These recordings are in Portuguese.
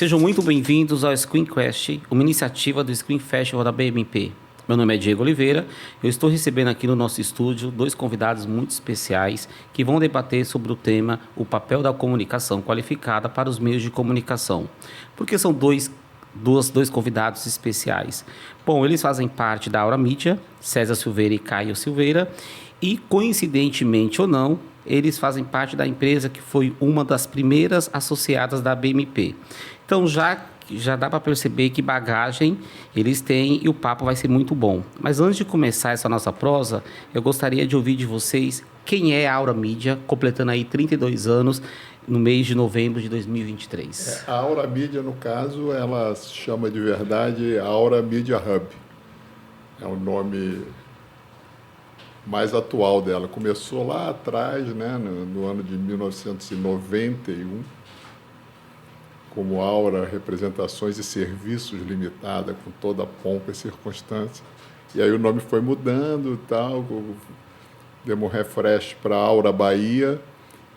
Sejam muito bem-vindos ao ScreenQuest, uma iniciativa do Screen Festival da BMP. Meu nome é Diego Oliveira, eu estou recebendo aqui no nosso estúdio dois convidados muito especiais que vão debater sobre o tema o papel da comunicação qualificada para os meios de comunicação. Por que são dois convidados especiais? Bom, eles fazem parte da Aura Mídia, César Silveira e Caio Silveira, e coincidentemente ou não, eles fazem parte da empresa que foi uma das primeiras associadas da BMP. Então, já dá para perceber que bagagem eles têm e o papo vai ser muito bom. Mas antes de começar essa nossa prosa, eu gostaria de ouvir de vocês quem é a Aura Mídia, completando aí 32 anos no mês de novembro de 2023. A Aura Mídia, no caso, ela se chama de verdade Aura Media Hub. É o nome mais atual dela. Começou lá atrás, né, no ano de 1991, como Aura Representações e Serviços Limitada, com toda a pompa e circunstância. E aí o nome foi mudando e tal, demos um refresh para Aura Bahia,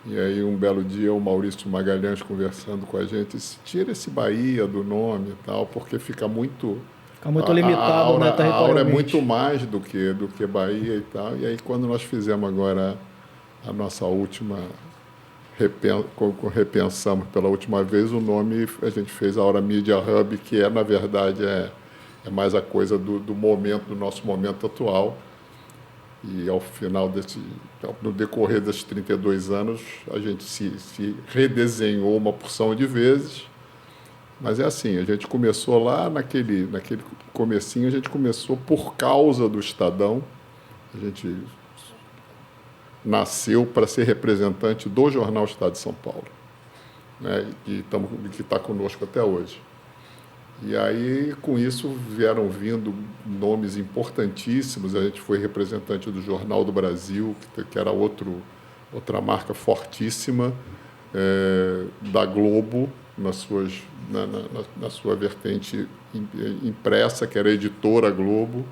e aí um belo dia o Maurício Magalhães conversando com a gente, disse, tira esse Bahia do nome e tal, porque fica muito... Fica muito limitado, né, a Aura é muito mais do que Bahia e tal. E aí, quando nós fizemos agora a nossa última, repensamos pela última vez, o nome a gente fez a Aura Media Hub, que na verdade, é mais a coisa do momento, do nosso momento atual. E ao final no decorrer desses 32 anos, a gente se redesenhou uma porção de vezes. Mas é assim, a gente começou lá naquele comecinho, a gente começou por causa do Estadão. A gente nasceu para ser representante do jornal Estado de São Paulo, né? Que está conosco até hoje. E aí, com isso, vieram vindo nomes importantíssimos. A gente foi representante do Jornal do Brasil, que era outra marca fortíssima, da Globo, na sua vertente impressa, que era a editora Globo,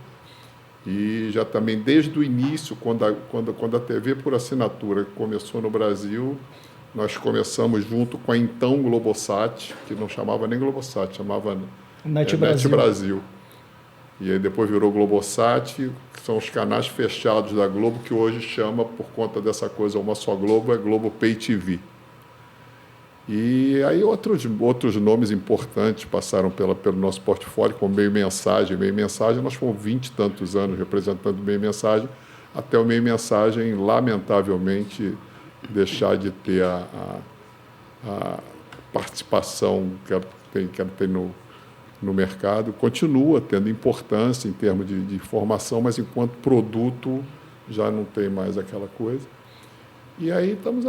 e já também desde o início, quando a TV por assinatura começou no Brasil, nós começamos junto com a então Globosat, que não chamava nem Globosat, chamava Net Brasil. E aí depois virou Globosat, que são os canais fechados da Globo, que hoje chama, por conta dessa coisa, uma só Globo, é Globo Pay TV. E aí outros nomes importantes passaram pelo nosso portfólio, como Meio Mensagem. Meio Mensagem, nós fomos 20 e tantos anos representando o Meio Mensagem, até o Meio Mensagem, lamentavelmente, deixar de ter a participação que ela tem no mercado. Continua tendo importância em termos de formação, mas enquanto produto já não tem mais aquela coisa. E aí estamos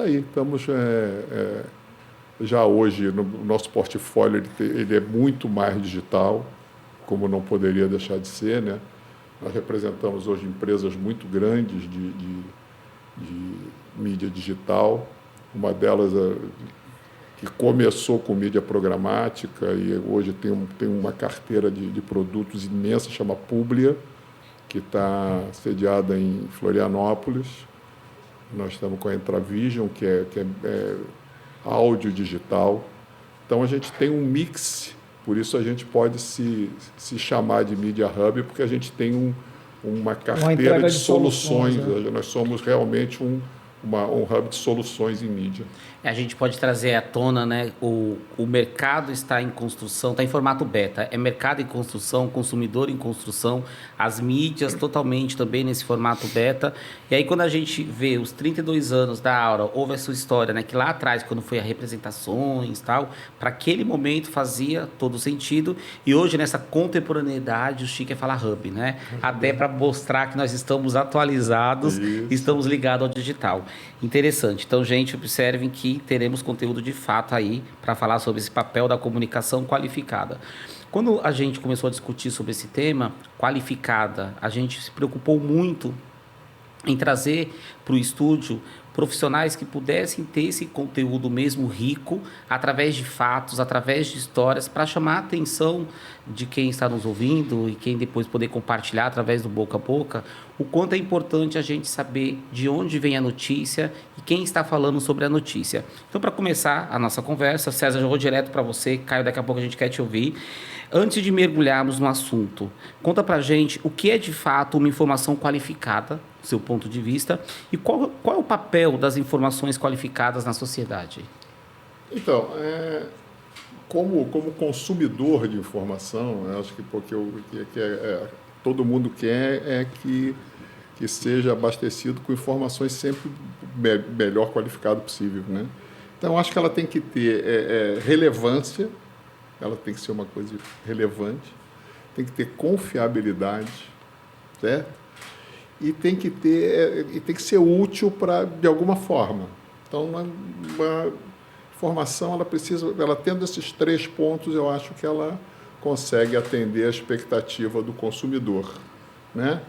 já hoje, no nosso portfólio, ele é muito mais digital, como não poderia deixar de ser, né? Nós representamos hoje empresas muito grandes de mídia digital, uma delas que começou com mídia programática e hoje tem uma carteira de produtos imensa, chama Publia, que está sediada em Florianópolis. Nós estamos com a Entravision, que é áudio digital. Então, a gente tem um mix, por isso a gente pode se chamar de Media Hub, porque a gente tem uma carteira de soluções. Né? Nós somos realmente um hub de soluções em mídia. A gente pode trazer à tona, né, o mercado está em construção, está em formato beta, é mercado em construção, consumidor em construção, as mídias totalmente também nesse formato beta. E aí quando a gente vê os 32 anos da Aura, houve a sua história, né, que lá atrás, quando foi a representações e tal, para aquele momento fazia todo sentido, e hoje nessa contemporaneidade o chique é falar hub, né? Até para mostrar que nós estamos atualizados, estamos ligados ao digital. Interessante. Então, gente, observem que teremos conteúdo de fato aí para falar sobre esse papel da comunicação qualificada. Quando a gente começou a discutir sobre esse tema, qualificada, a gente se preocupou muito em trazer para o estúdio profissionais que pudessem ter esse conteúdo mesmo rico, através de fatos, através de histórias, para chamar a atenção de quem está nos ouvindo e quem depois poder compartilhar através do boca a boca, o quanto é importante a gente saber de onde vem a notícia e quem está falando sobre a notícia. Então, para começar a nossa conversa, César, eu vou direto para você. Caio, daqui a pouco a gente quer te ouvir. Antes de mergulharmos no assunto, conta para a gente o que é de fato uma informação qualificada, do seu ponto de vista, e qual é o papel das informações qualificadas na sociedade? Então, como consumidor de informação, eu acho que porque todo mundo quer que seja abastecido com informações sempre melhor qualificado possível, né? Então, acho que ela tem que ter relevância, ela tem que ser uma coisa relevante, tem que ter confiabilidade, certo? E tem que ser útil de alguma forma. Então, uma informação, ela tendo esses 3 pontos, eu acho que ela consegue atender a expectativa do consumidor, né?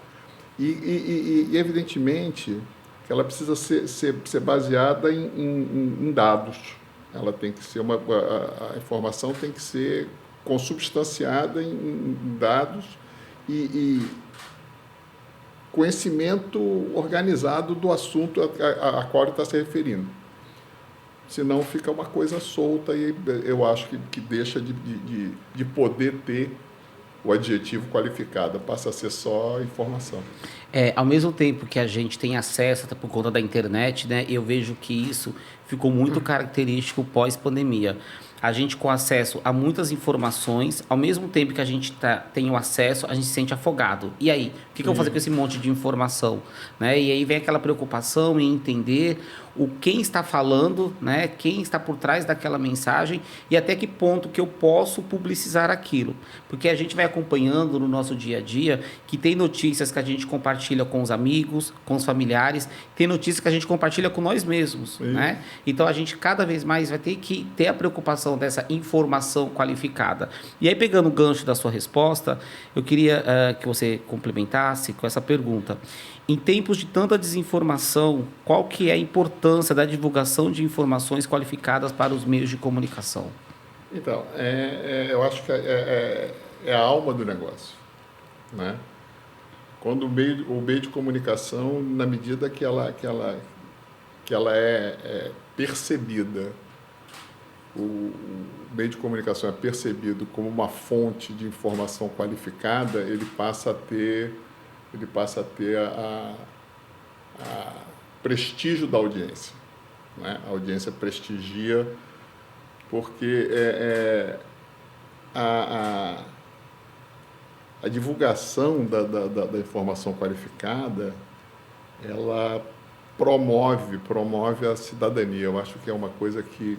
E evidentemente, que ela precisa ser baseada em dados. Ela tem que ser a informação tem que ser consubstanciada em dados e conhecimento organizado do assunto a qual ele está se referindo. Senão fica uma coisa solta e eu acho que deixa de poder ter o adjetivo qualificado, passa a ser só informação. Ao mesmo tempo que a gente tem acesso, até por conta da internet, né, eu vejo que isso ficou muito característico pós-pandemia. A gente com acesso a muitas informações, ao mesmo tempo que a gente tem o acesso, a gente se sente afogado. E aí, o que eu vou fazer com esse monte de informação? Né? E aí vem aquela preocupação em entender quem está falando, né? Quem está por trás daquela mensagem e até que ponto que eu posso publicizar aquilo. Porque a gente vai acompanhando no nosso dia a dia que tem notícias que a gente compartilha com os amigos, com os familiares, tem notícias que a gente compartilha com nós mesmos. Né? Então a gente cada vez mais vai ter que ter a preocupação dessa informação qualificada. E aí, pegando o gancho da sua resposta, eu queria que você complementasse com essa pergunta. Em tempos de tanta desinformação, qual que é a importância da divulgação de informações qualificadas para os meios de comunicação? Então, eu acho que é a alma do negócio, né? Quando o meio de comunicação, na medida que ela é percebida, o meio de comunicação é percebido como uma fonte de informação qualificada, ele passa a ter prestígio da audiência, né? A audiência prestigia porque a divulgação da informação qualificada, ela promove a cidadania. Eu acho que é uma coisa que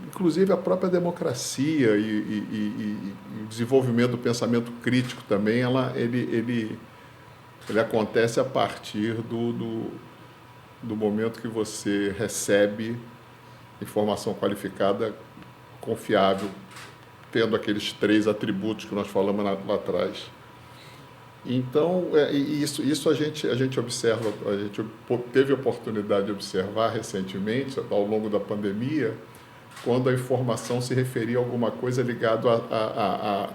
inclusive a própria democracia e o desenvolvimento do pensamento crítico também, ele acontece a partir do momento que você recebe informação qualificada, confiável, tendo aqueles 3 atributos que nós falamos lá atrás. Então, isso a gente observa, a gente teve a oportunidade de observar recentemente, ao longo da pandemia, quando a informação se referia a alguma coisa ligada a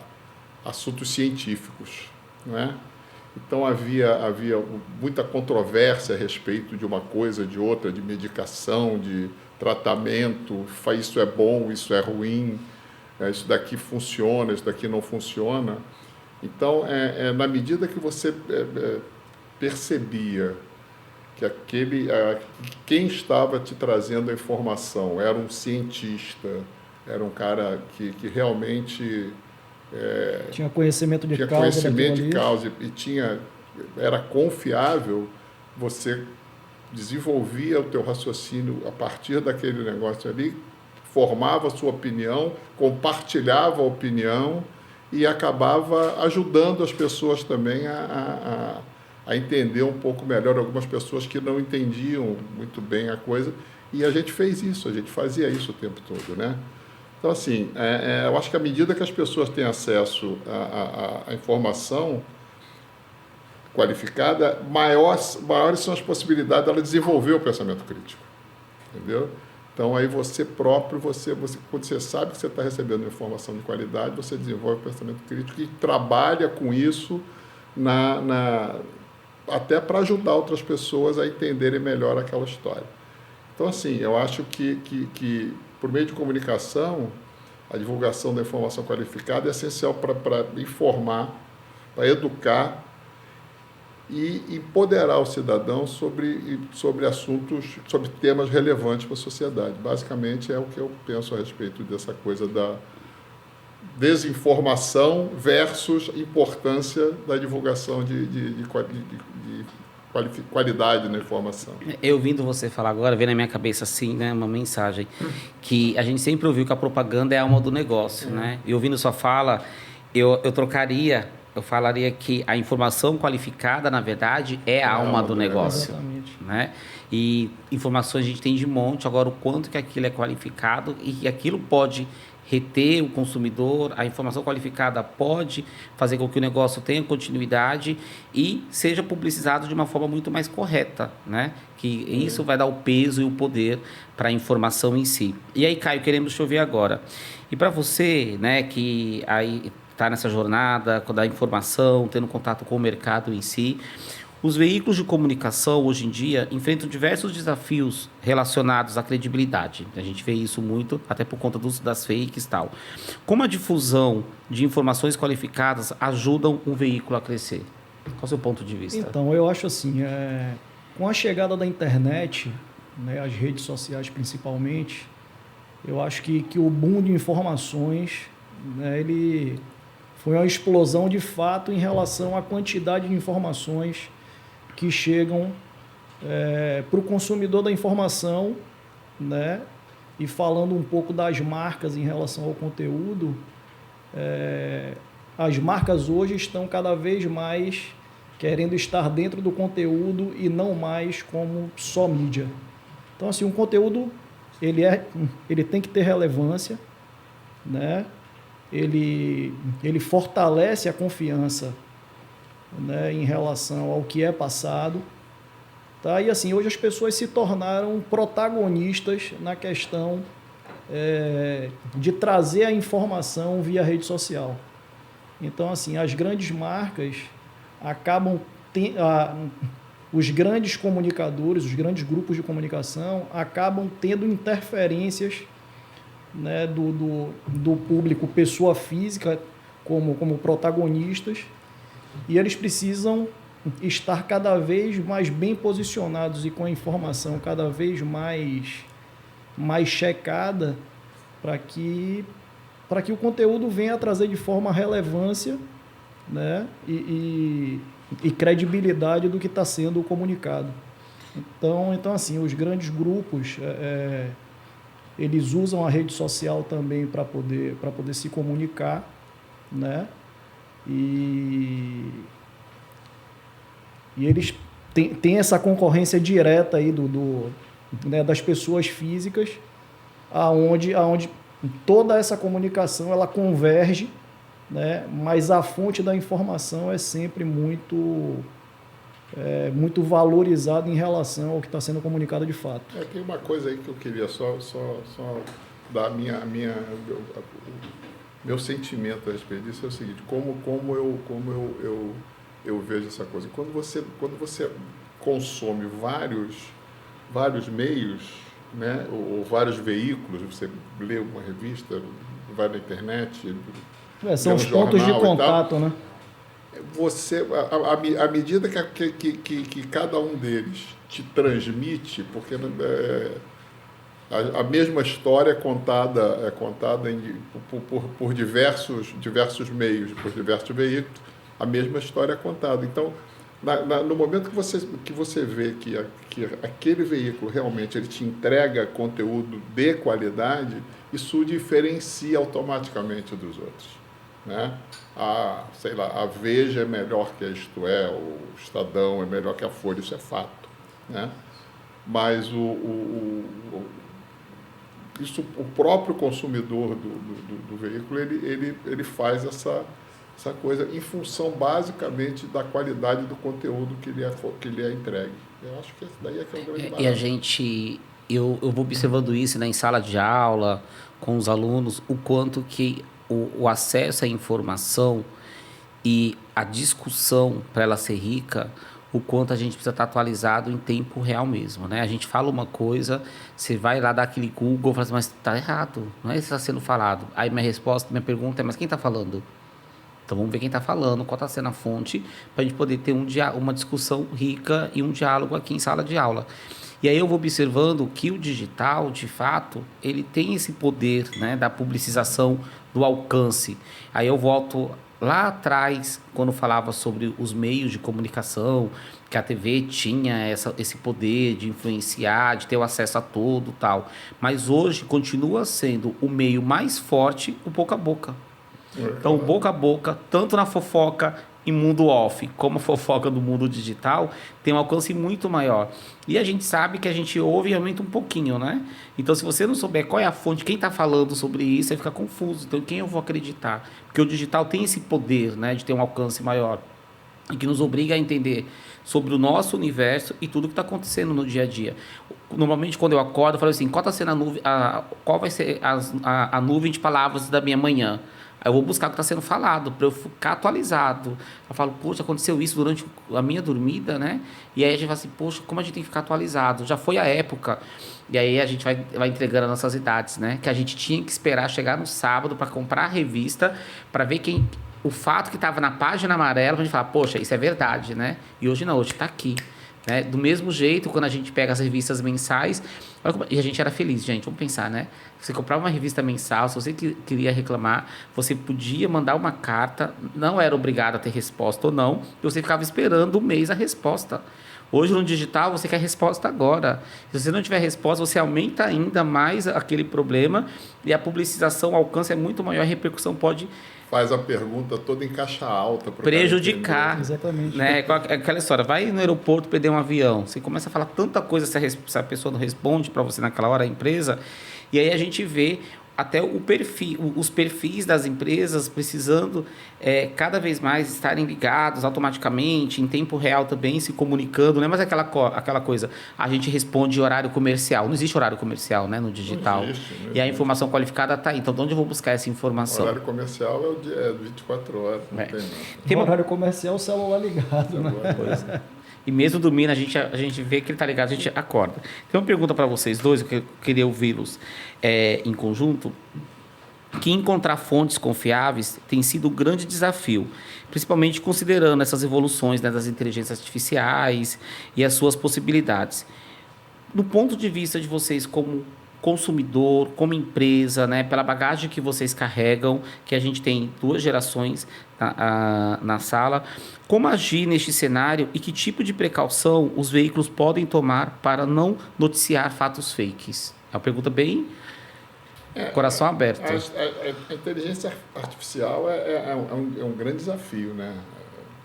assuntos científicos, né? Então, havia muita controvérsia a respeito de uma coisa, de outra, de medicação, de tratamento, isso é bom, isso é ruim, isso daqui funciona, isso daqui não funciona. Então, na medida que você percebia que quem estava te trazendo a informação era um cientista, era um cara que realmente tinha conhecimento de causa e era confiável, você desenvolvia o teu raciocínio a partir daquele negócio ali, formava a sua opinião, compartilhava a opinião e acabava ajudando as pessoas também a entender um pouco melhor, algumas pessoas que não entendiam muito bem a coisa, e a gente fez isso, a gente fazia isso o tempo todo, né? Então, assim, eu acho que à medida que as pessoas têm acesso à informação qualificada, maiores são as possibilidades dela desenvolver o pensamento crítico, entendeu? Então, aí você próprio, quando você sabe que você está recebendo informação de qualidade, você desenvolve o pensamento crítico e trabalha com isso até para ajudar outras pessoas a entenderem melhor aquela história. Então, assim, eu acho que por meio de comunicação, a divulgação da informação qualificada é essencial para informar, para educar e empoderar o cidadão sobre assuntos, sobre temas relevantes para a sociedade. Basicamente, é o que eu penso a respeito dessa coisa da desinformação versus importância da divulgação de qualidade na informação. Eu ouvindo você falar agora, vem na minha cabeça assim, né, uma mensagem que a gente sempre ouviu que a propaganda é a alma do negócio, né? E ouvindo sua fala, eu falaria que a informação qualificada, na verdade, é a alma do negócio, né? E informações a gente tem de monte, agora o quanto que aquilo é qualificado e aquilo pode reter o consumidor, a informação qualificada pode fazer com que o negócio tenha continuidade e seja publicizado de uma forma muito mais correta, né? Que isso vai dar o peso e o poder para a informação em si. E aí, Caio, queremos te ouvir agora. E para você, né, que aí está nessa jornada da informação, tendo contato com o mercado em si, os veículos de comunicação, hoje em dia, enfrentam diversos desafios relacionados à credibilidade. A gente vê isso muito, até por conta das fakes e tal. Como a difusão de informações qualificadas ajudam um veículo a crescer? Qual é o seu ponto de vista? Então, eu acho assim, com a chegada da internet, né, as redes sociais principalmente, eu acho que o boom de informações, né, ele foi uma explosão de fato em relação à quantidade de informações que chegam para o consumidor da informação, né? E falando um pouco das marcas em relação ao conteúdo, as marcas hoje estão cada vez mais querendo estar dentro do conteúdo e não mais como só mídia. Então, assim, um conteúdo ele tem que ter relevância, né? Ele fortalece a confiança, né, em relação ao que é passado, tá? E assim, hoje as pessoas se tornaram protagonistas na questão de trazer a informação via rede social. Então, assim, as grandes marcas acabam os grandes comunicadores, os grandes grupos de comunicação acabam tendo interferências, né, do público, pessoa física, como protagonistas, e eles precisam estar cada vez mais bem posicionados e com a informação cada vez mais checada para que o conteúdo venha a trazer de forma relevância, né, e credibilidade do que está sendo comunicado. Então assim, os grandes grupos eles usam a rede social também para poder se comunicar, né? E eles têm essa concorrência direta aí né, das pessoas físicas, aonde toda essa comunicação ela converge, né? Mas a fonte da informação é sempre muito valorizada em relação ao que está sendo comunicado de fato. Tem uma coisa aí que eu queria só dar meu sentimento a respeito disso é o seguinte: como eu vejo essa coisa. Quando você consome vários meios, né, ou vários veículos, você lê uma revista, vai na internet, são os pontos de contato, né? Você, à medida que cada um deles te transmite, porque a mesma história é contada por diversos meios, por diversos veículos, a mesma história é contada. Então, no momento que você vê que aquele veículo realmente ele te entrega conteúdo de qualidade, isso diferencia automaticamente dos outros, né? Sei lá, a Veja é melhor que a Isto É, o Estadão é melhor que a Folha, isso é fato, né? Mas o próprio consumidor do veículo, ele faz essa coisa em função basicamente da qualidade do conteúdo que lhe é entregue. Eu acho que esse daí é que é o grande barato. E eu vou observando isso, né, em sala de aula, com os alunos, o quanto que o acesso à informação e a discussão, para ela ser rica, o quanto a gente precisa estar atualizado em tempo real mesmo, né? A gente fala uma coisa, você vai lá dar aquele Google e fala assim, mas tá errado, não é isso que está sendo falado. Aí minha pergunta é, mas quem está falando? Então vamos ver quem está falando, qual está sendo a fonte, para a gente poder ter uma discussão rica e um diálogo aqui em sala de aula. E aí eu vou observando que o digital, de fato, ele tem esse poder, né, da publicização, do alcance. Aí eu volto lá atrás, quando falava sobre os meios de comunicação, que a TV tinha esse poder de influenciar, de ter o acesso a todo tal. Mas hoje continua sendo o meio mais forte, o boca a boca. Então, boca a boca, tanto na fofoca em mundo off, como a fofoca do mundo digital, tem um alcance muito maior. E a gente sabe que a gente ouve realmente um pouquinho, né? Então, se você não souber qual é a fonte, quem está falando sobre isso, você fica confuso. Então, quem eu vou acreditar? Porque o digital tem esse poder, né, de ter um alcance maior e que nos obriga a entender sobre o nosso universo e tudo que está acontecendo no dia a dia. Normalmente, quando eu acordo, eu falo assim, qual, tá sendo qual vai ser a nuvem de palavras da minha manhã? Aí eu vou buscar o que está sendo falado, para eu ficar atualizado. Eu falo, poxa, aconteceu isso durante a minha dormida, né? E aí a gente fala assim, poxa, como a gente tem que ficar atualizado? Já foi a época. E aí a gente vai entregando as nossas idades, né? Que a gente tinha que esperar chegar no sábado para comprar a revista, para ver o fato que estava na página amarela, para a gente falar, poxa, isso é verdade, né? E hoje não, hoje está aqui. Né? Do mesmo jeito, quando a gente pega as revistas mensais, e a gente era feliz, gente, vamos pensar, né? Você comprava uma revista mensal, se você queria reclamar, você podia mandar uma carta, não era obrigado a ter resposta ou não, e você ficava esperando um mês a resposta. Hoje, no digital, você quer resposta agora. Se você não tiver resposta, você aumenta ainda mais aquele problema e a publicização, o alcance é muito maior, a repercussão pode Faz a pergunta toda em caixa alta. Prejudicar. Exatamente. Né? Aquela história, vai no aeroporto perder um avião, você começa a falar tanta coisa se a pessoa não responde para você naquela hora, a empresa, e aí a gente vê até os perfis das empresas precisando cada vez mais estarem ligados automaticamente, em tempo real também, se comunicando, né? Mas aquela coisa, a gente responde horário comercial. Não existe horário comercial, né, no digital. Não existe, e a informação qualificada está aí. Então, de onde eu vou buscar essa informação? O horário comercial é 24 horas, não tem nada. Tem horário comercial, o celular ligado, né? Pois é. E mesmo dormindo, a gente vê que ele está ligado, a gente acorda. Tem uma pergunta para vocês dois, eu queria ouvi-los em conjunto, que encontrar fontes confiáveis tem sido um grande desafio, principalmente considerando essas evoluções, né, das inteligências artificiais e as suas possibilidades. Do ponto de vista de vocês como consumidor, como empresa, né, pela bagagem que vocês carregam, que a gente tem 2 gerações na sala, como agir neste cenário e que tipo de precaução os veículos podem tomar para não noticiar fatos fakes? É uma pergunta bem coração aberto. A inteligência artificial é um grande desafio, né?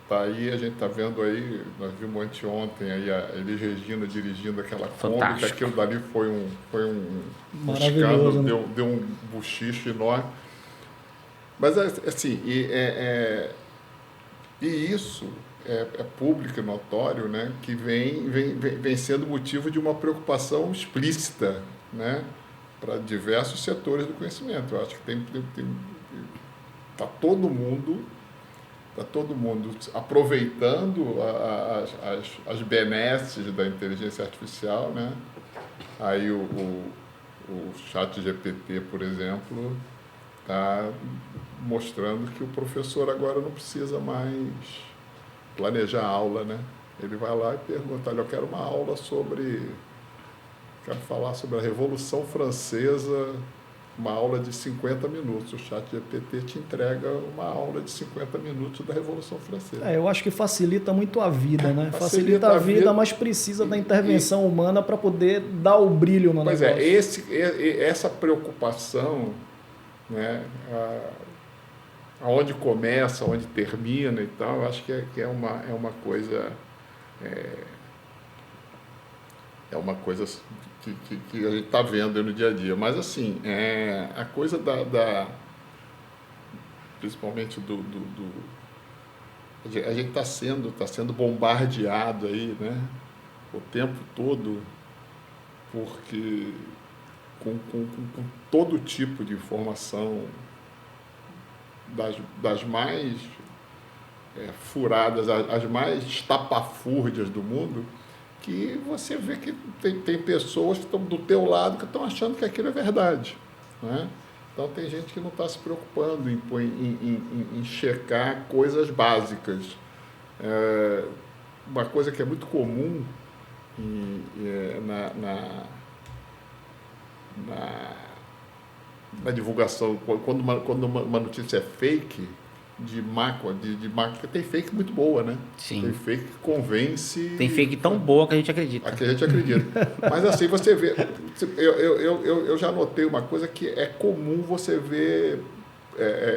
Tá aí, a gente está vendo aí, nós vimos anteontem aí a Elis Regina dirigindo aquela Kombi, que aquilo dali foi um escândalo, né? deu um buchicho enorme. Mas, assim, e isso é público e notório, né? Que vem sendo motivo de uma preocupação explícita, né? Para diversos setores do conhecimento. Eu acho que está todo mundo aproveitando as benesses da inteligência artificial, né? Aí o ChatGPT, por exemplo, está mostrando que o professor agora não precisa mais planejar a aula, né? Ele vai lá e pergunta, olha, eu quero uma aula quero falar sobre a Revolução Francesa, uma aula de 50 minutos. O ChatGPT te entrega uma aula de 50 minutos da Revolução Francesa. Eu acho que facilita muito a vida, né? Facilita a vida, mas precisa da intervenção humana para poder dar o brilho no negócio. Pois essa preocupação, né? Aonde começa, aonde termina e tal, eu acho que é uma coisa... É uma coisa que a gente está vendo no dia a dia. Mas, assim, a coisa principalmente a gente está sendo bombardeado aí, né? O tempo todo, porque com todo tipo de informação das mais furadas, as mais estapafúrdias do mundo, que você vê que tem pessoas que estão do teu lado que estão achando que aquilo é verdade, né? Então tem gente que não está se preocupando em checar coisas básicas. Uma coisa que é muito comum na divulgação, quando uma notícia é fake, de máquina, porque tem fake muito boa, né? Sim. Tem fake que convence... Tem fake tão boa que a gente acredita. Que a gente acredita. Mas assim, você vê... Eu já notei uma coisa que é comum você ver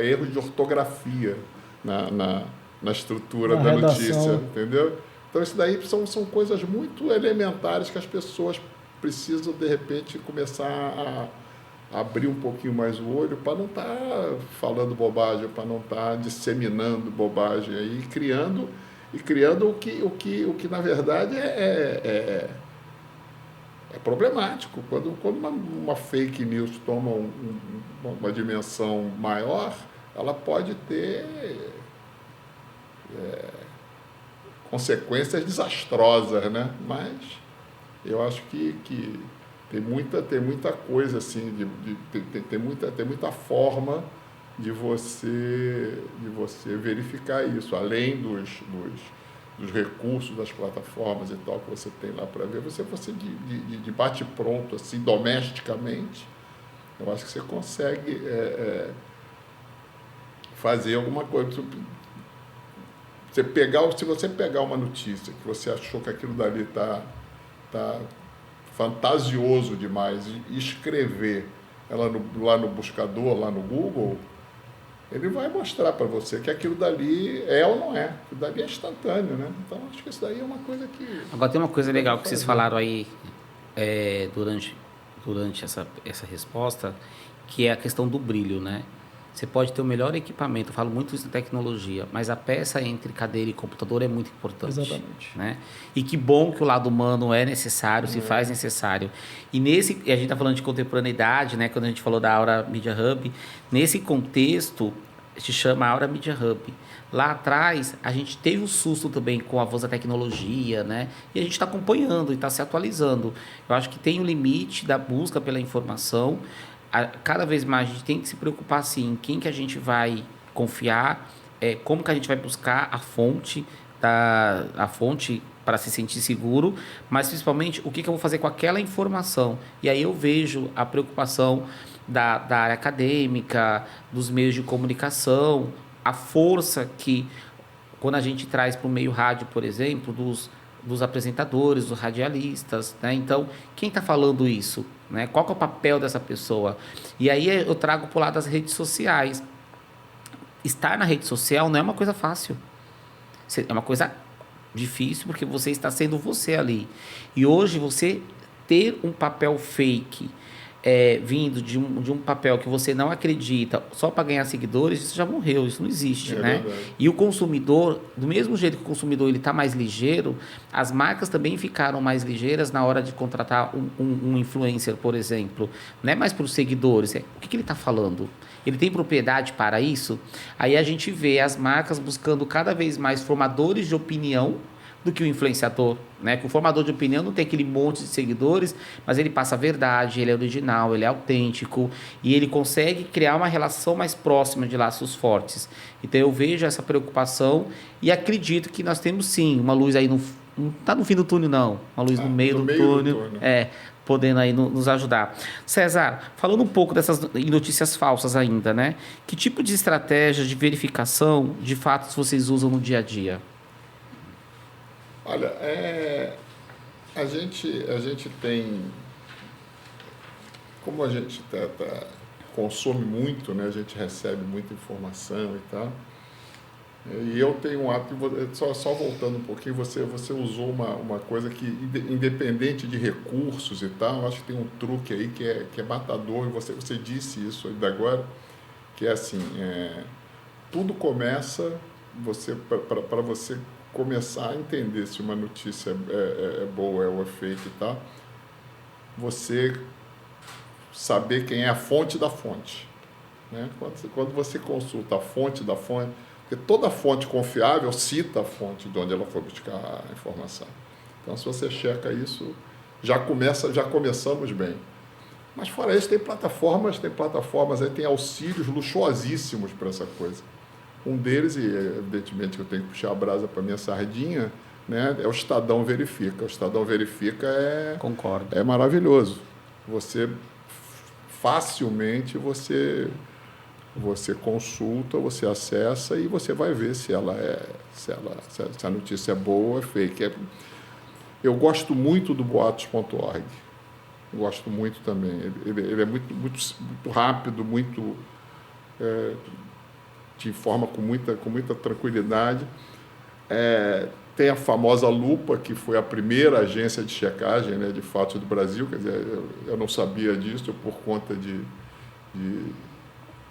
erros de ortografia na estrutura da notícia, entendeu? Então isso daí são coisas muito elementares que as pessoas precisam, de repente, começar a abrir um pouquinho mais o olho para não estar falando bobagem, para não estar disseminando bobagem aí, criando o que na verdade é problemático. Quando uma fake news toma uma dimensão maior, ela pode ter consequências desastrosas, né? Mas eu acho que tem muita coisa assim, tem muita forma de você verificar isso, além dos recursos das plataformas e tal que você tem lá para ver, você de bate-pronto, assim, domesticamente, eu acho que você consegue fazer alguma coisa. Se você pegar uma notícia que você achou que aquilo dali tá fantasioso demais e escrever ela lá no buscador, lá no Google, ele vai mostrar para você que aquilo dali é ou não é. Aquilo dali é instantâneo, né? Então, acho que isso daí é uma coisa que... Agora, tem uma coisa legal que vocês falaram aí durante essa resposta, que é a questão do brilho, né? Você pode ter o melhor equipamento, eu falo muito isso de tecnologia, mas a peça entre cadeira e computador é muito importante. Exatamente. Né? E que bom que o lado humano é necessário, se faz necessário. E a gente está falando de contemporaneidade, né? Quando a gente falou da Aura Media Hub, nesse contexto, se chama Aura Media Hub. Lá atrás, a gente teve um susto também com o avanço da tecnologia, né? E a gente está acompanhando e está se atualizando. Eu acho que tem um limite da busca pela informação. Cada vez mais a gente tem que se preocupar assim, em quem que a gente vai confiar, como que a gente vai buscar a fonte para se sentir seguro, mas principalmente o que eu vou fazer com aquela informação. E aí eu vejo a preocupação da área acadêmica, dos meios de comunicação, a força que, quando a gente traz para o meio rádio, por exemplo, dos apresentadores, dos radialistas, né? Então, quem está falando isso? Né? Qual que é o papel dessa pessoa? E aí eu trago para o lado das redes sociais. Estar na rede social não é uma coisa fácil. É uma coisa difícil porque você está sendo você ali. E hoje você ter um papel fake vindo de um papel que você não acredita só para ganhar seguidores, isso já morreu, isso não existe, né? Verdade. E o consumidor, do mesmo jeito que o consumidor ele está mais ligeiro, as marcas também ficaram mais ligeiras na hora de contratar um influencer, por exemplo. Não é mais para os seguidores, o que ele está falando? Ele tem propriedade para isso? Aí a gente vê as marcas buscando cada vez mais formadores de opinião do que o influenciador, né? Que o formador de opinião não tem aquele monte de seguidores, mas ele passa a verdade, ele é original, ele é autêntico e ele consegue criar uma relação mais próxima de laços fortes. Então eu vejo essa preocupação e acredito que nós temos sim uma luz aí, não está no fim do túnel não, uma luz no meio do túnel, podendo aí nos ajudar. César, falando um pouco dessas notícias falsas ainda, né? Que tipo de estratégia de verificação de fatos vocês usam no dia a dia? Olha, a gente tem, como a gente consome muito, né? A gente recebe muita informação e tal, e eu tenho um hábito, só voltando um pouquinho, você usou uma coisa que, independente de recursos e tal, eu acho que tem um truque aí que é matador, e você disse isso ainda agora, que é assim, tudo começa, para você começar a entender se uma notícia é boa ou é fake e tal, você saber quem é a fonte da fonte, né? Quando você consulta a fonte da fonte, Porque toda fonte confiável cita a fonte de onde ela foi buscar a informação. Então, se você checa isso, já começamos bem. Mas fora isso, tem plataformas aí, tem auxílios luxuosíssimos para essa coisa. Um deles, e evidentemente que eu tenho que puxar a brasa para minha sardinha, né, é o Estadão Verifica. O Estadão Verifica Concordo. é maravilhoso. Você facilmente você consulta, você acessa e você vai ver se a notícia é boa ou é fake. Eu gosto muito do boatos.org. Gosto muito também. Ele é muito rápido, te informa com muita tranquilidade. Tem a famosa Lupa, que foi a primeira agência de checagem, né, de fatos do Brasil. Quer dizer, eu não sabia disso, por conta de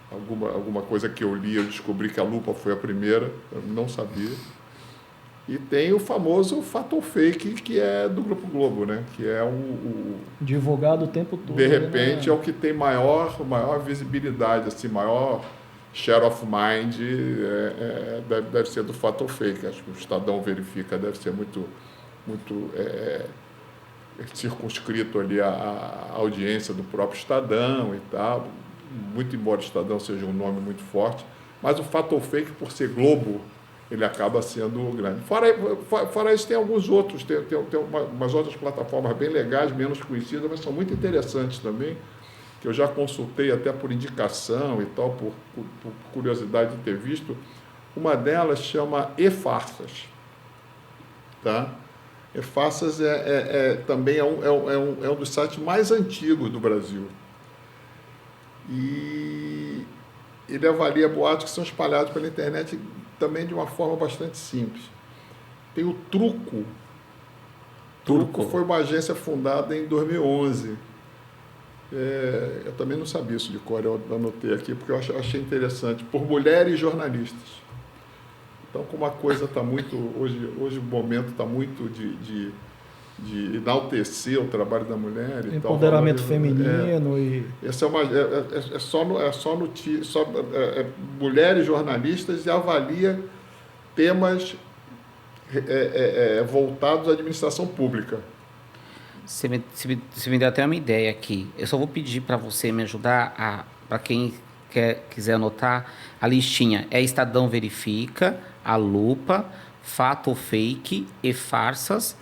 alguma coisa que eu li, eu descobri que a Lupa foi a primeira, eu não sabia. E tem o famoso Fato ou Fake, que é do Grupo Globo, né? Que é divulgado o tempo todo. De repente, é o que tem maior visibilidade, assim, maior share of mind, deve ser do Fato ou Fake. Acho que o Estadão Verifica, deve ser muito circunscrito ali a audiência do próprio Estadão e tal, muito embora o Estadão seja um nome muito forte, mas o Fato ou Fake, por ser Globo, ele acaba sendo grande. Fora isso, tem alguns outros, tem umas outras plataformas bem legais, menos conhecidas, mas são muito interessantes também, que eu já consultei até por indicação e tal, por curiosidade de ter visto. Uma delas chama E-Farsas. Tá? E-Farsas também é um dos sites mais antigos do Brasil. E ele avalia boatos que são espalhados pela internet também de uma forma bastante simples. Tem o Truco. Truco foi uma agência fundada em 2011. Eu também não sabia isso de cor, eu anotei aqui porque eu achei interessante. Por mulheres jornalistas. Então, como a coisa está muito... Hoje o momento está muito de enaltecer o trabalho da mulher e empoderamento feminino essa mulheres jornalistas e avalia temas voltados à administração pública. Você me deu até uma ideia aqui. Eu só vou pedir para você me ajudar para quem quiser anotar a listinha. É Estadão Verifica, a Lupa, Fato ou Fake, E-Farsas,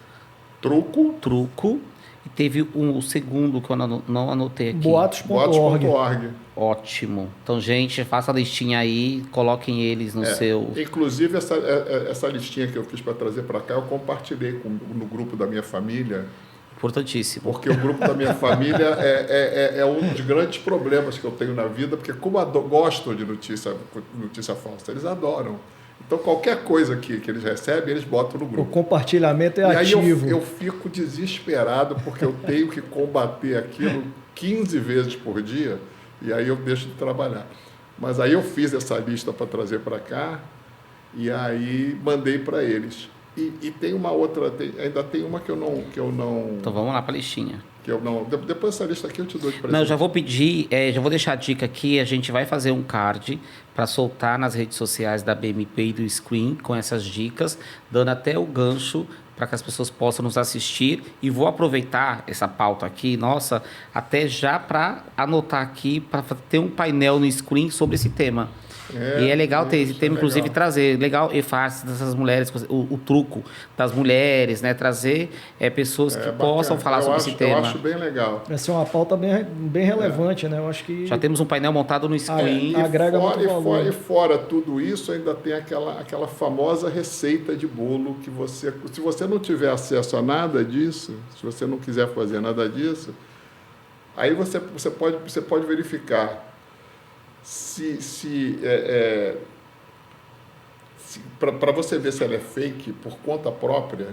Truco. E teve o segundo que eu não anotei aqui. Boatos.org. Ótimo. Então, gente, faça a listinha aí, coloquem eles no seu... Inclusive, essa listinha que eu fiz para trazer para cá, eu compartilhei no grupo da minha família. Importantíssimo. Porque o grupo da minha família é um dos grandes problemas que eu tenho na vida, porque como gostam de notícia falsa, eles adoram. Então, qualquer coisa que eles recebem, eles botam no grupo. O compartilhamento é ativo. E aí eu fico desesperado, porque eu tenho que combater aquilo 15 vezes por dia, e aí eu deixo de trabalhar. Mas aí eu fiz essa lista para trazer para cá, e aí mandei para eles. E tem uma outra, ainda tem uma que eu não... Então vamos lá para a listinha. Depois dessa lista aqui eu te dou de presente. Não, já vou pedir, já vou deixar a dica aqui, a gente vai fazer um card para soltar nas redes sociais da BMP e do Screen com essas dicas, dando até o gancho para que as pessoas possam nos assistir. E vou aproveitar essa pauta aqui, nossa, até já para anotar aqui, para ter um painel no Screen sobre esse tema. E é legal ter esse tema, inclusive, trazer, legal, E-Farsas dessas mulheres, o truco das mulheres, né? Trazer pessoas que possam falar sobre esse tema. Eu acho bem legal. Essa é uma pauta bem relevante, né? Eu acho que... Já temos um painel montado no Screen. Agrega muito valor. E fora tudo isso, ainda tem aquela famosa receita de bolo que se você não tiver acesso a nada disso, se você não quiser fazer nada disso, aí você pode verificar para você ver se ela é fake por conta própria,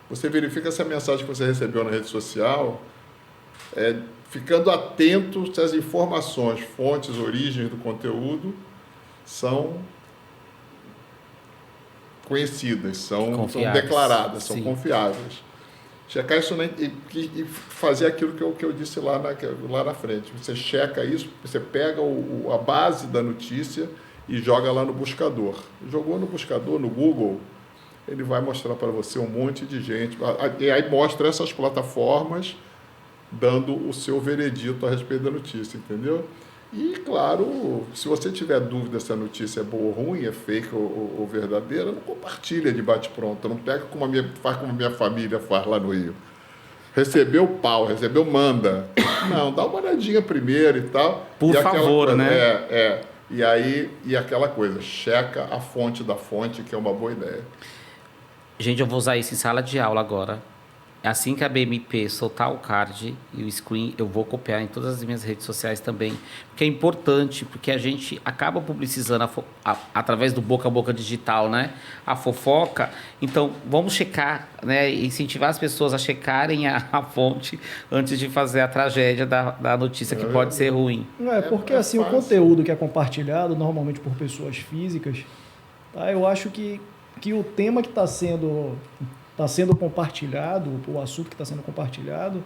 você verifica se a mensagem que você recebeu na rede social, ficando atento se as informações, fontes, origens do conteúdo são conhecidas, são declaradas, são confiáveis. Checar isso e fazer aquilo que eu disse lá na frente. Você checa isso, você pega a base da notícia e joga lá no buscador. Jogou no buscador, no Google, ele vai mostrar para você um monte de gente. E aí mostra essas plataformas dando o seu veredito a respeito da notícia, entendeu? E, claro, se você tiver dúvida se a notícia é boa ou ruim, é fake ou verdadeira, não compartilha de bate-pronto. Não pega faz como a minha família faz lá no Rio. Recebeu pau, recebeu manda. Não, dá uma olhadinha primeiro e tal. Por favor, coisa, né? E aí, aquela coisa, checa a fonte da fonte, que é uma boa ideia. Gente, eu vou usar isso em sala de aula agora. Assim que a BMP soltar o card e o screen, eu vou copiar em todas as minhas redes sociais também. Porque é importante, porque a gente acaba publicizando através do boca a boca digital, né? A fofoca. Então, vamos checar, né? Incentivar as pessoas a checarem a fonte antes de fazer a tragédia da notícia que pode ser ruim. Porque assim, o conteúdo que é compartilhado, normalmente por pessoas físicas, tá? Eu acho que o tema que está sendo compartilhado, o assunto que está sendo compartilhado,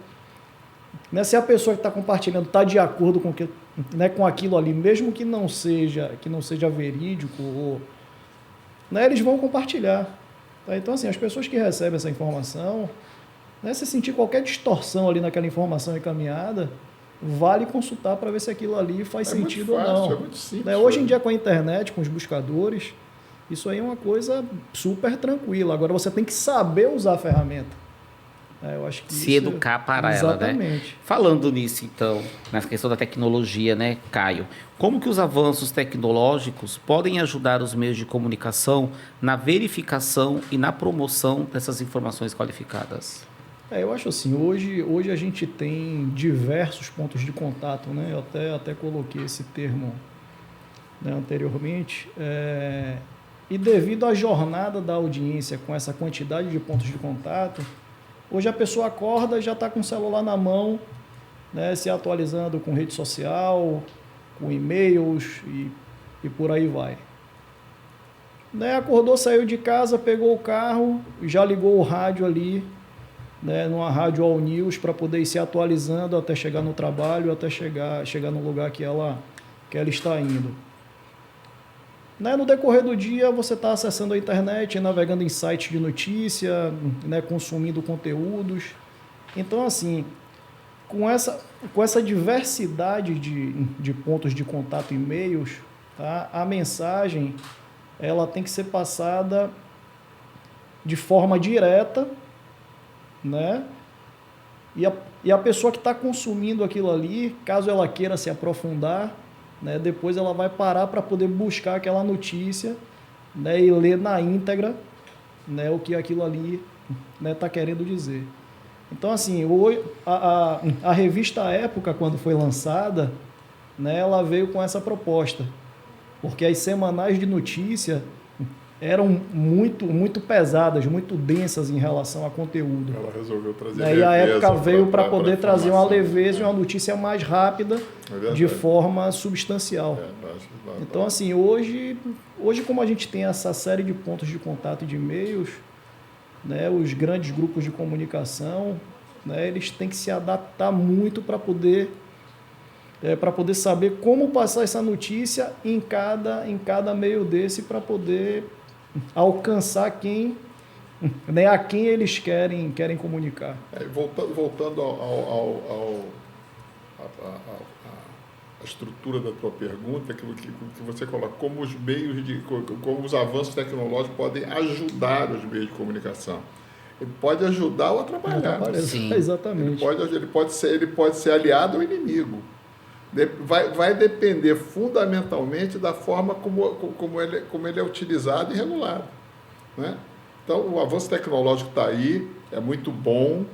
né, se a pessoa que está compartilhando está de acordo com aquilo ali, mesmo que não seja verídico, né, eles vão compartilhar. Tá? Então, assim, as pessoas que recebem essa informação, né, se sentir qualquer distorção ali naquela informação encaminhada, vale consultar para ver se aquilo ali faz sentido fácil, ou não. É muito simples, né? Hoje em dia, com a internet, com os buscadores, isso aí é uma coisa super tranquila. Agora, você tem que saber usar a ferramenta. Eu acho que se educar para ela, né? Exatamente. Falando nisso, então, na questão da tecnologia, né, Caio? Como que os avanços tecnológicos podem ajudar os meios de comunicação na verificação e na promoção dessas informações qualificadas? Eu acho assim, hoje a gente tem diversos pontos de contato, né? Eu até coloquei esse termo, né, anteriormente. E devido à jornada da audiência com essa quantidade de pontos de contato, hoje a pessoa acorda e já está com o celular na mão, né, se atualizando com rede social, com e-mails e por aí vai. Né, acordou, saiu de casa, pegou o carro, já ligou o rádio ali, né, numa rádio All News, para poder ir se atualizando até chegar no trabalho, até chegar no lugar que ela está indo. Né, no decorrer do dia, você está acessando a internet, navegando em sites de notícia, né, consumindo conteúdos. Então, assim, com essa diversidade de pontos de contato e e-mails, tá, a mensagem ela tem que ser passada de forma direta, né? E a pessoa que está consumindo aquilo ali, caso ela queira se aprofundar, né, depois ela vai parar para poder buscar aquela notícia, né, e ler na íntegra, né, o que aquilo ali está querendo dizer. Então, assim, a revista Época, quando foi lançada, né, ela veio com essa proposta, porque as semanais de notícia eram muito pesadas, muito densas em relação a conteúdo. Ela resolveu trazer leveza. E a Época veio para poder trazer uma leveza e uma notícia mais rápida, de forma substancial. Então, assim, hoje, como a gente tem essa série de pontos de contato e de e-mails, né, os grandes grupos de comunicação, né, eles têm que se adaptar muito para poder saber como passar essa notícia em cada meio desse, para poder alcançar a quem eles querem comunicar. Voltando à estrutura da tua pergunta, que você coloca, como os avanços tecnológicos podem ajudar os meios de comunicação. Ele pode ajudar ou atrapalhar. Sim. Exatamente. Ele pode ser aliado ou inimigo. Vai depender fundamentalmente da forma como ele é utilizado e regulado, né? Então, o avanço tecnológico está aí, é muito bom,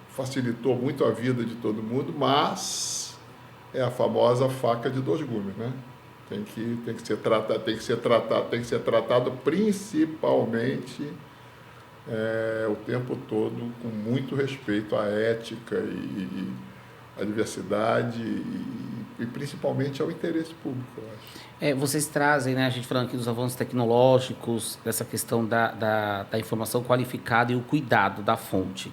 facilitou muito a vida de todo mundo, mas é a famosa faca de dois gumes, né? Tem que ser tratado principalmente o tempo todo com muito respeito à ética e à diversidade e principalmente ao interesse público, eu acho. Vocês trazem, né, a gente falando aqui dos avanços tecnológicos, dessa questão da informação qualificada e o cuidado da fonte.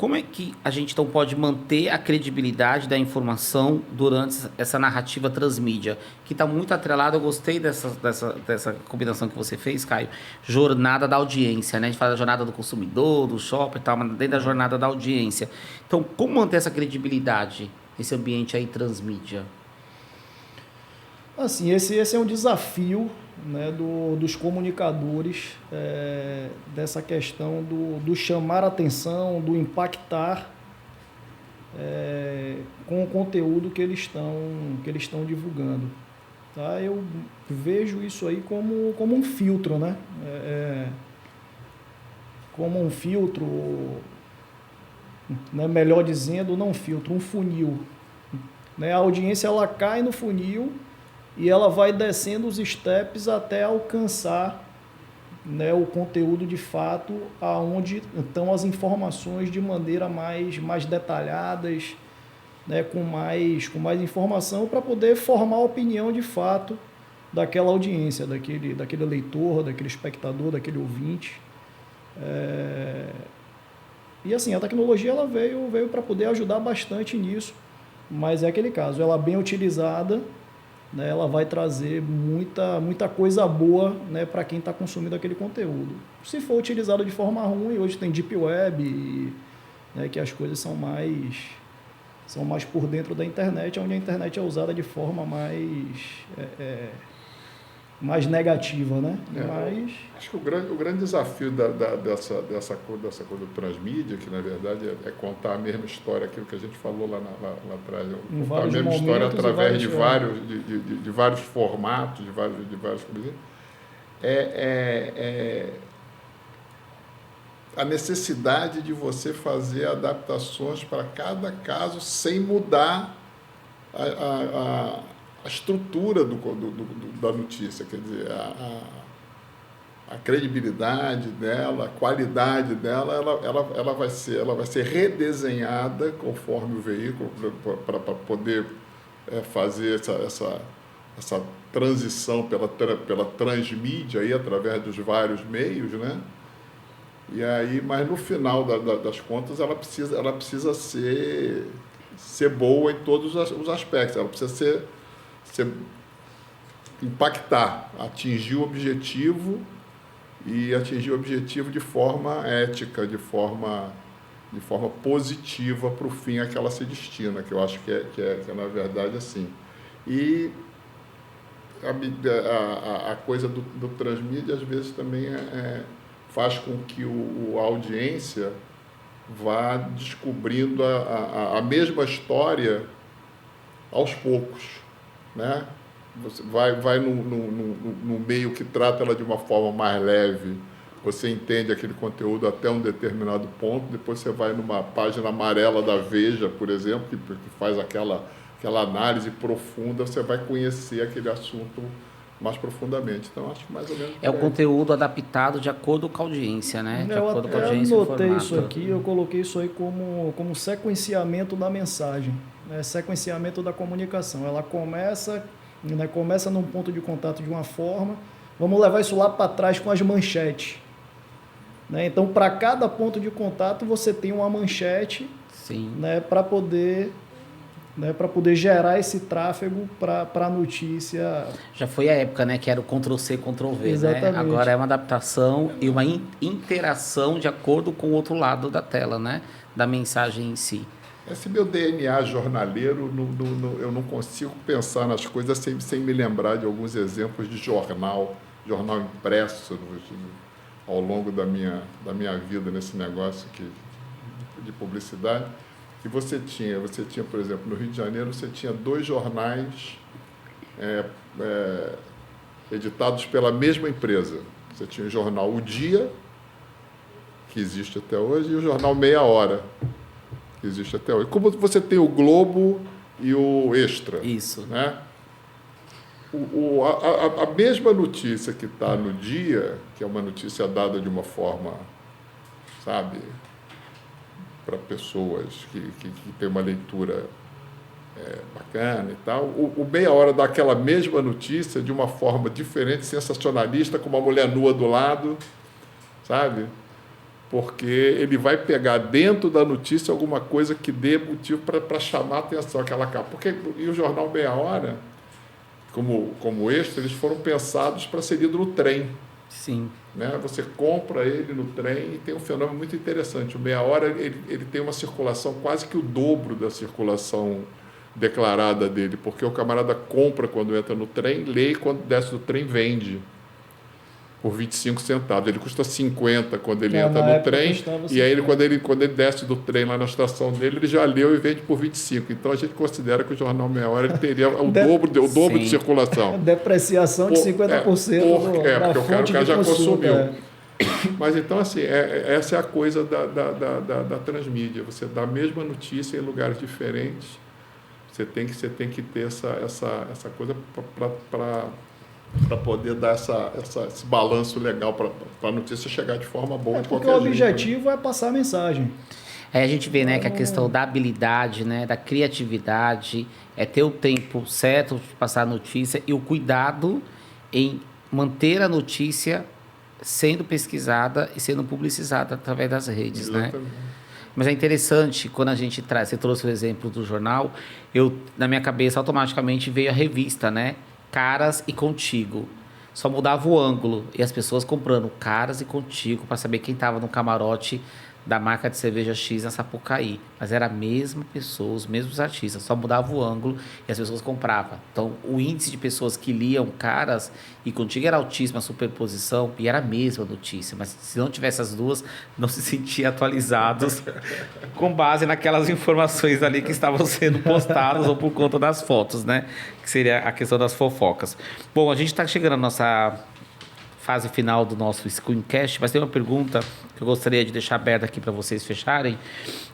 Como é que a gente então pode manter a credibilidade da informação durante essa narrativa transmídia? Que está muito atrelada, eu gostei dessa combinação que você fez, Caio. Jornada da audiência, né? A gente fala da jornada do consumidor, do shopper e tal, mas dentro da jornada da audiência. Então, como manter essa credibilidade nesse ambiente aí transmídia? Assim, esse é um desafio, né, dos comunicadores, dessa questão do chamar a atenção, do impactar com o conteúdo que eles estão divulgando. Tá? Eu vejo isso aí como um filtro, né? Como um filtro, né, melhor dizendo, não filtro, um funil. Né? A audiência ela cai no funil e ela vai descendo os steps até alcançar, né, o conteúdo de fato, aonde estão as informações de maneira mais detalhadas, né, com mais informação para poder formar a opinião de fato daquela audiência, daquele leitor, daquele espectador, daquele ouvinte. E assim, a tecnologia ela veio para poder ajudar bastante nisso, mas é aquele caso, ela bem utilizada, né, ela vai trazer muita coisa boa, né, para quem está consumindo aquele conteúdo. Se for utilizado de forma ruim, hoje tem Deep Web, né, que as coisas são mais por dentro da internet, onde a internet é usada de forma mais negativa, né? Mas acho que o grande desafio dessa coisa do transmídia, que na verdade é contar a mesma história, aquilo que a gente falou lá atrás, contar a mesma história através de vários formatos, de várias coisas, a necessidade de você fazer adaptações para cada caso sem mudar a estrutura da notícia, quer dizer, a credibilidade dela, a qualidade dela, ela vai ser redesenhada conforme o veículo para poder fazer essa transição pela transmídia aí, através dos vários meios, né? E aí, mas no final das contas ela precisa ser boa em todos os aspectos, ela precisa impactar, atingir o objetivo de forma ética, de forma positiva para o fim a que ela se destina, que eu acho que é na verdade assim. E a coisa do transmídia às vezes também faz com que a audiência vá descobrindo a mesma história aos poucos, né? Você vai no meio que trata ela de uma forma mais leve, você entende aquele conteúdo até um determinado ponto, depois você vai numa página amarela da Veja, por exemplo, que faz aquela análise profunda, você vai conhecer aquele assunto mais profundamente. Então, acho que mais ou menos... o conteúdo adaptado de acordo com a audiência, né? De acordo com a audiência. Eu anotei isso aqui, eu coloquei isso aí como sequenciamento da mensagem, né? Sequenciamento da comunicação. Ela começa num ponto de contato de uma forma, vamos levar isso lá para trás com as manchetes. Né? Então, para cada ponto de contato, você tem uma manchete. Sim. Né, para poder gerar esse tráfego para a notícia. Já foi a época, né, que era o Ctrl+C, Ctrl+V, exatamente, né? Agora é uma adaptação e uma interação de acordo com o outro lado da tela, né, da mensagem em si. Esse meu DNA jornaleiro, eu não consigo pensar nas coisas sem me lembrar de alguns exemplos de jornal impresso ao longo da minha vida nesse negócio de publicidade. E você tinha, por exemplo, no Rio de Janeiro, você tinha 2 jornais editados pela mesma empresa. Você tinha o jornal O Dia, que existe até hoje, e o jornal Meia Hora, que existe até hoje. Como você tem o Globo e o Extra. Isso. Né? A mesma notícia que está no Dia, que é uma notícia dada de uma forma, sabe, para pessoas que têm uma leitura bacana e tal, o Meia Hora dá aquela mesma notícia de uma forma diferente, sensacionalista, com uma mulher nua do lado, sabe? porque ele vai pegar dentro da notícia alguma coisa que dê motivo para chamar a atenção, aquela capa. Porque, e o jornal Meia Hora, como extra, eles foram pensados para ser lido no trem. Sim. Né? Você compra ele no trem e tem um fenômeno muito interessante. O Meia Hora ele tem uma circulação quase que o dobro da circulação declarada dele, porque o camarada compra quando entra no trem, lê e quando desce do trem vende por 25 centavos. Ele custa 50 quando ele entra no trem, e aí quando ele desce do trem lá na estação dele, ele já leu e vende por 25. Então a gente considera que o jornal Meia Hora ele teria o dobro de circulação. Depreciação de 50% porque o cara já consumiu. Mas então, assim, essa é a coisa da transmídia. Você dá a mesma notícia em lugares diferentes. Você tem que ter essa coisa para poder dar esse balanço legal para a notícia chegar de forma boa de qualquer jeito. Porque o objetivo é passar a mensagem. Aí a gente vê, né, que a questão da habilidade, né, da criatividade, é ter o tempo certo de passar a notícia e o cuidado em manter a notícia sendo pesquisada e sendo publicizada através das redes, né? Mas é interessante, quando a gente traz, você trouxe o exemplo do jornal, na minha cabeça automaticamente veio a revista, né? Caras e Contigo. Só mudava o ângulo e as pessoas comprando Caras e Contigo para saber quem estava no camarote da marca de cerveja X na Sapucaí. Mas era a mesma pessoa, os mesmos artistas, só mudava o ângulo e as pessoas compravam. Então, o índice de pessoas que liam Caras e Contigo era altíssimo, a superposição, e era a mesma notícia. Mas se não tivesse as duas, não se sentia atualizados com base naquelas informações ali que estavam sendo postadas ou por conta das fotos, né? Que seria a questão das fofocas. Bom, a gente está chegando à nossa fase final do nosso Screencast, mas tem uma pergunta que eu gostaria de deixar aberta aqui para vocês fecharem,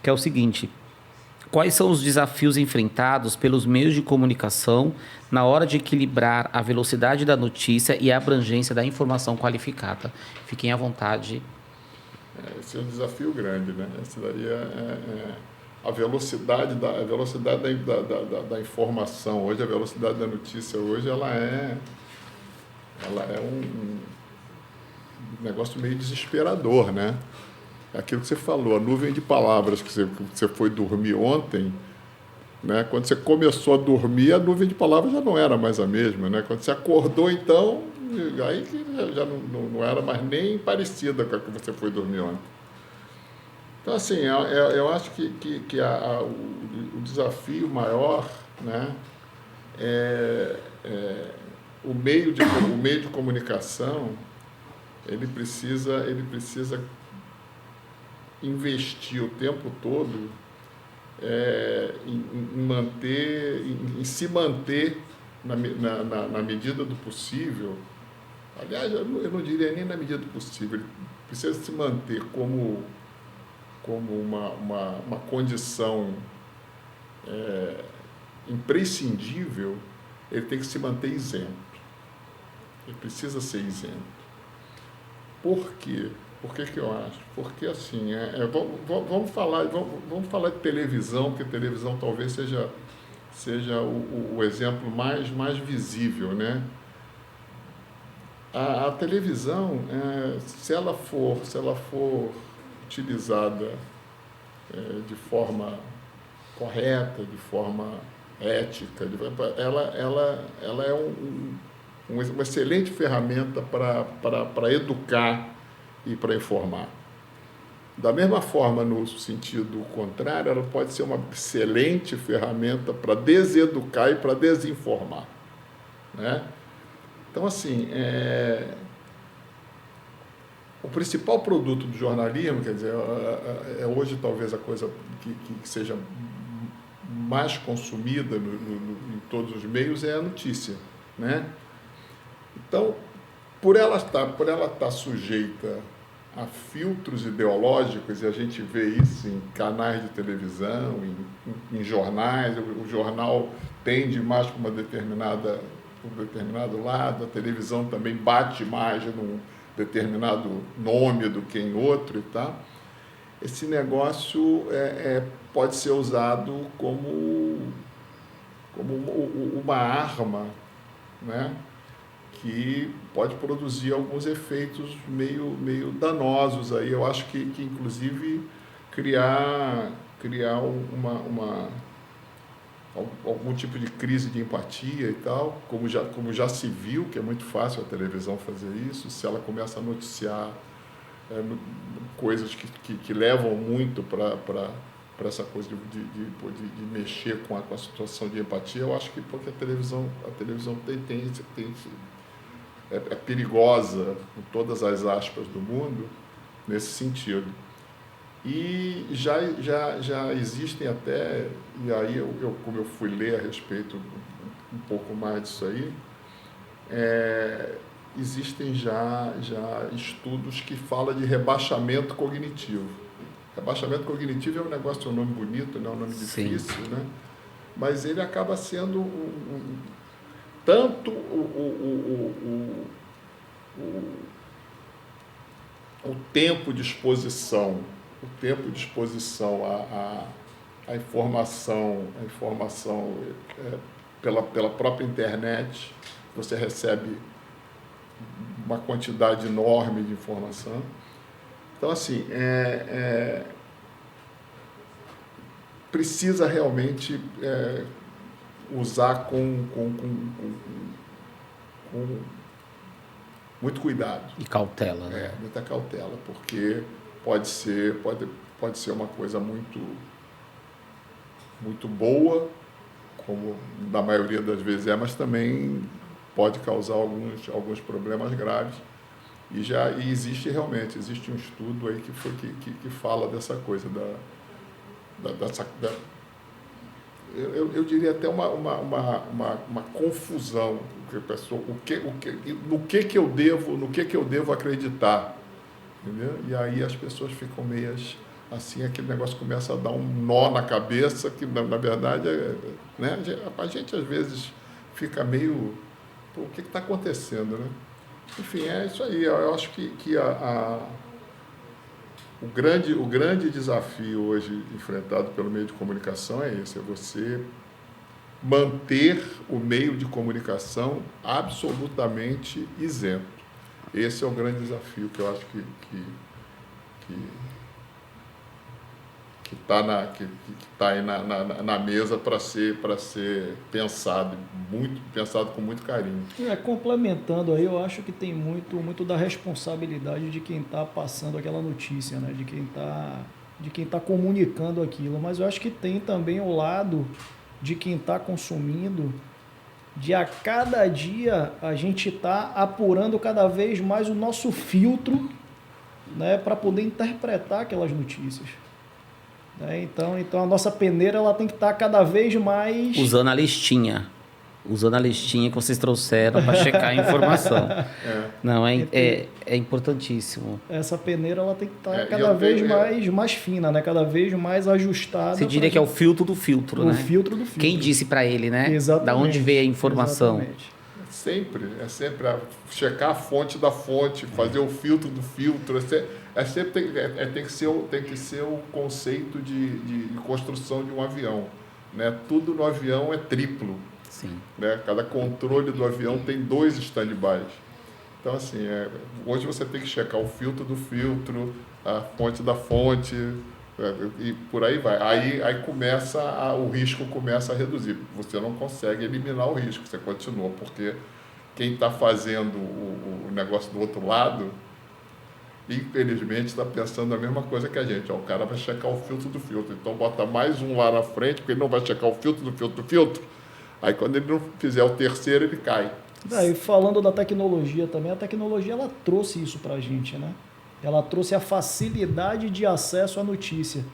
que é o seguinte: quais são os desafios enfrentados pelos meios de comunicação na hora de equilibrar a velocidade da notícia e a abrangência da informação qualificada? Fiquem à vontade. Esse é um desafio grande, né? Esse daí a velocidade da informação. Hoje, a velocidade da notícia hoje, ela é um negócio meio desesperador, né? É aquilo que você falou, a nuvem de palavras que você foi dormir ontem, né? Quando você começou a dormir, a nuvem de palavras já não era mais a mesma, né? Quando você acordou, então, aí já não era mais nem parecida com a que você foi dormir ontem. Então, assim, eu acho que o desafio maior, né, o meio de comunicação, ele precisa investir o tempo todo em se manter na medida do possível. Aliás, eu não diria nem na medida do possível, ele precisa se manter como uma condição imprescindível. Ele tem que se manter isento. Ele precisa ser isento. Por quê? Por que eu acho? Porque, assim, vamos falar de televisão, porque televisão talvez seja o exemplo mais visível, né? A televisão, se ela for utilizada de forma correta, de forma ética, ela é uma excelente ferramenta para educar e para informar. Da mesma forma, no sentido contrário, ela pode ser uma excelente ferramenta para deseducar e para desinformar, né? Então, assim, o principal produto do jornalismo, quer dizer, hoje talvez a coisa que seja mais consumida em todos os meios é a notícia, né? Então, por ela estar sujeita a filtros ideológicos, e a gente vê isso em canais de televisão, em jornais, o jornal tende mais para um determinado lado, a televisão também bate mais num determinado nome do que em outro e tal. Esse negócio pode ser usado como uma arma, né, que pode produzir alguns efeitos meio danosos aí. Eu acho que inclusive criar algum tipo de crise de empatia e tal, como já se viu, que é muito fácil a televisão fazer isso, se ela começa a noticiar coisas que levam muito para essa coisa de mexer com a situação de empatia. Eu acho que porque a televisão é perigosa, com todas as aspas do mundo, nesse sentido. E já existem até, e aí como eu fui ler a respeito um pouco mais disso aí, existem já estudos que falam de rebaixamento cognitivo. Rebaixamento cognitivo é um negócio, é um nome bonito, não é um nome difícil, né? Mas ele acaba sendo tanto o tempo de exposição, à informação pela própria internet. Você recebe uma quantidade enorme de informação. Então, assim, precisa realmente usar com muito cuidado. E cautela, né? Muita cautela, porque pode ser uma coisa muito boa, como na maioria das vezes mas também pode causar alguns problemas graves. E existe um estudo aí que fala dessa coisa eu diria até uma confusão, no que eu devo acreditar, entendeu? E aí as pessoas ficam meias assim, aquele negócio começa a dar um nó na cabeça, que na verdade né, a gente às vezes fica meio, o que está acontecendo, né? Enfim, é isso aí. Eu acho que o grande desafio hoje enfrentado pelo meio de comunicação é esse, é você manter o meio de comunicação absolutamente isento. Esse é o grande desafio que eu acho que está aí na mesa para ser pensado com muito carinho. Complementando aí, eu acho que tem muito da responsabilidade de quem está passando aquela notícia, né? de quem tá comunicando aquilo, mas eu acho que tem também o lado de quem está consumindo, de a cada dia a gente está apurando cada vez mais o nosso filtro, né, para poder interpretar aquelas notícias. Então a nossa peneira ela tem que estar cada vez mais... Usando a listinha que vocês trouxeram para checar a informação. Não, é importantíssimo. Essa peneira ela tem que estar cada vez mais fina, né? Cada vez mais ajustada. Você diria que é o filtro do filtro, né? O filtro do filtro. Quem disse para ele, né? Exatamente. Da onde veio a informação. Exatamente. É sempre checar a fonte da fonte, fazer o filtro do filtro. Tem que ser o conceito de construção de um avião, né? Tudo no avião é triplo. Sim. Né? Cada controle do avião tem 2 stand-bys. Então, assim, hoje você tem que checar o filtro do filtro, a fonte da fonte, e por aí vai. Aí o risco começa a reduzir. Você não consegue eliminar o risco, você continua, porque quem está fazendo o negócio do outro lado, infelizmente, está pensando a mesma coisa que a gente. O cara vai checar o filtro do filtro, então bota mais um lá na frente, porque ele não vai checar o filtro do filtro do filtro. Aí, quando ele não fizer o terceiro, ele cai. E falando da tecnologia também, a tecnologia ela trouxe isso para a gente, né? Ela trouxe a facilidade de acesso à notícia.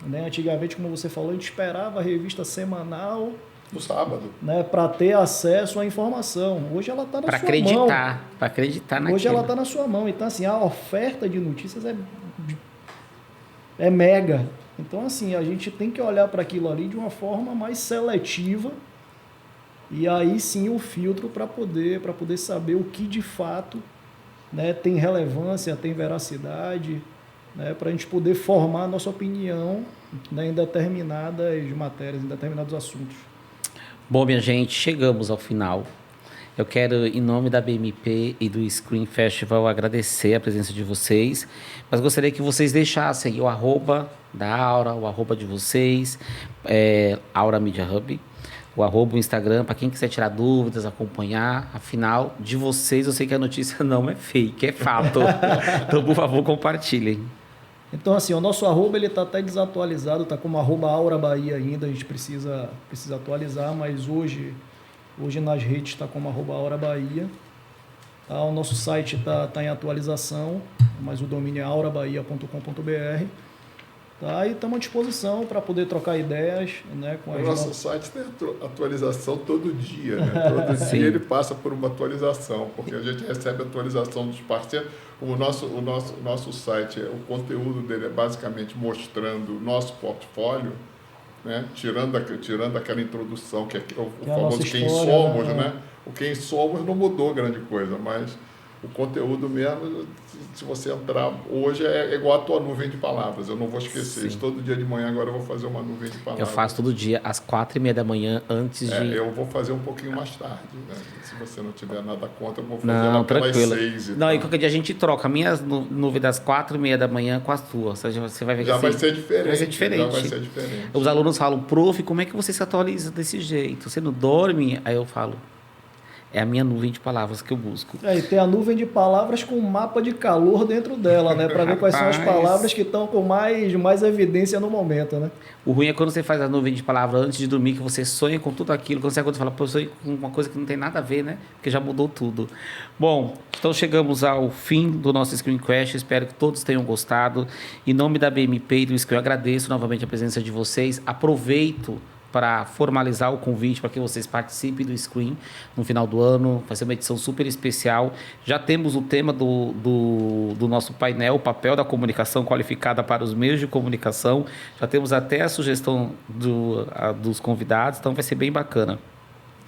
Né? Antigamente, como você falou, a gente esperava a revista semanal... No sábado. Né, para ter acesso à informação. Hoje ela está na sua mão. Para acreditar naquilo. Hoje ela está na sua mão. Então, assim, a oferta de notícias é mega. Então, assim, a gente tem que olhar para aquilo ali de uma forma mais seletiva e aí sim o filtro para poder saber o que de fato, né, tem relevância, tem veracidade, né, para a gente poder formar a nossa opinião, né, em determinadas matérias, em determinados assuntos. Bom, minha gente, chegamos ao final. Eu quero, em nome da BMP e do Screen Festival, agradecer a presença de vocês, mas gostaria que vocês deixassem o arroba da Aura, o arroba de vocês, Aura Media Hub, o arroba, o Instagram, para quem quiser tirar dúvidas, acompanhar. Afinal, de vocês, eu sei que a notícia não é fake, é fato. Então, por favor, compartilhem. Então, assim, o nosso arroba ele está até desatualizado, está como arroba Aura Bahia ainda, a gente precisa atualizar, mas hoje nas redes está como arroba Aura Bahia. Tá? O nosso site está em atualização, mas o domínio é aurabahia.com.br. Tá? E estamos à disposição para poder trocar ideias. Né, com o nosso site tem atualização todo dia. Né? Todo dia ele passa por uma atualização, porque a gente recebe atualização dos parceiros. O nosso site, o conteúdo dele é basicamente mostrando o nosso portfólio, né? tirando aquela introdução, que é o famoso quem somos. Né? O quem somos não mudou grande coisa, mas o conteúdo mesmo, se você entrar hoje, é igual a tua nuvem de palavras. Eu não vou esquecer isso. Todo dia de manhã agora eu vou fazer uma nuvem de palavras. Eu faço todo dia, às 4h30 da manhã, antes de... Eu vou fazer um pouquinho mais tarde. Né? Se você não tiver nada contra, eu vou fazer não, pelas 6. E qualquer dia a gente troca a minha nuvem das 4h30 da manhã com as tuas. Você vai ver que vai ser diferente. Vai ser diferente. Já vai ser diferente. Os alunos falam, prof, como é que você se atualiza desse jeito? Você não dorme? Aí eu falo... É a minha nuvem de palavras que eu busco. E tem a nuvem de palavras com um mapa de calor dentro dela, né? Para ver quais são as palavras que estão com mais evidência no momento, né? O ruim é quando você faz a nuvem de palavras antes de dormir, que você sonha com tudo aquilo. Quando você acorda, você fala, pô, eu sonho com uma coisa que não tem nada a ver, né? Porque já mudou tudo. Bom, então chegamos ao fim do nosso Screen Crash. Espero que todos tenham gostado. Em nome da BMP e do Screen, eu agradeço novamente a presença de vocês. Aproveito para formalizar o convite para que vocês participem do Screen no final do ano. Vai ser uma edição super especial. Já temos o tema do nosso painel, o papel da comunicação qualificada para os meios de comunicação. Já temos até a sugestão dos convidados, então vai ser bem bacana.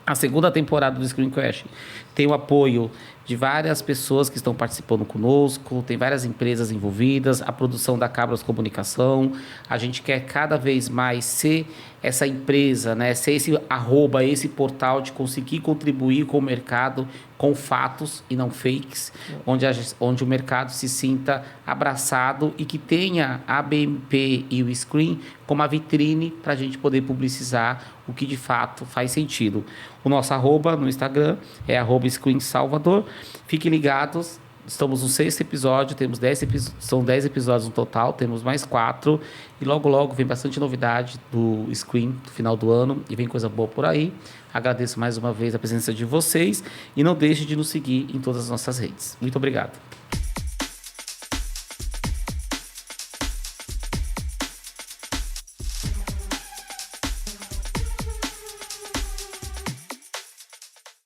A segunda temporada do Screen Crash tem o apoio de várias pessoas que estão participando conosco, tem várias empresas envolvidas, a produção da Cabras Comunicação. A gente quer cada vez mais ser essa empresa, né? Ser esse arroba, esse portal de conseguir contribuir com o mercado com fatos e não fakes, onde o mercado se sinta abraçado e que tenha a BMP e o Screen como a vitrine para a gente poder publicizar o que de fato faz sentido. O nosso arroba no Instagram é @Screen Salvador. Fiquem ligados. Estamos no 6º episódio, são 10 episódios no total, temos mais 4 e logo logo vem bastante novidade do Screen do final do ano e vem coisa boa por aí. Agradeço mais uma vez a presença de vocês e não deixe de nos seguir em todas as nossas redes. Muito obrigado.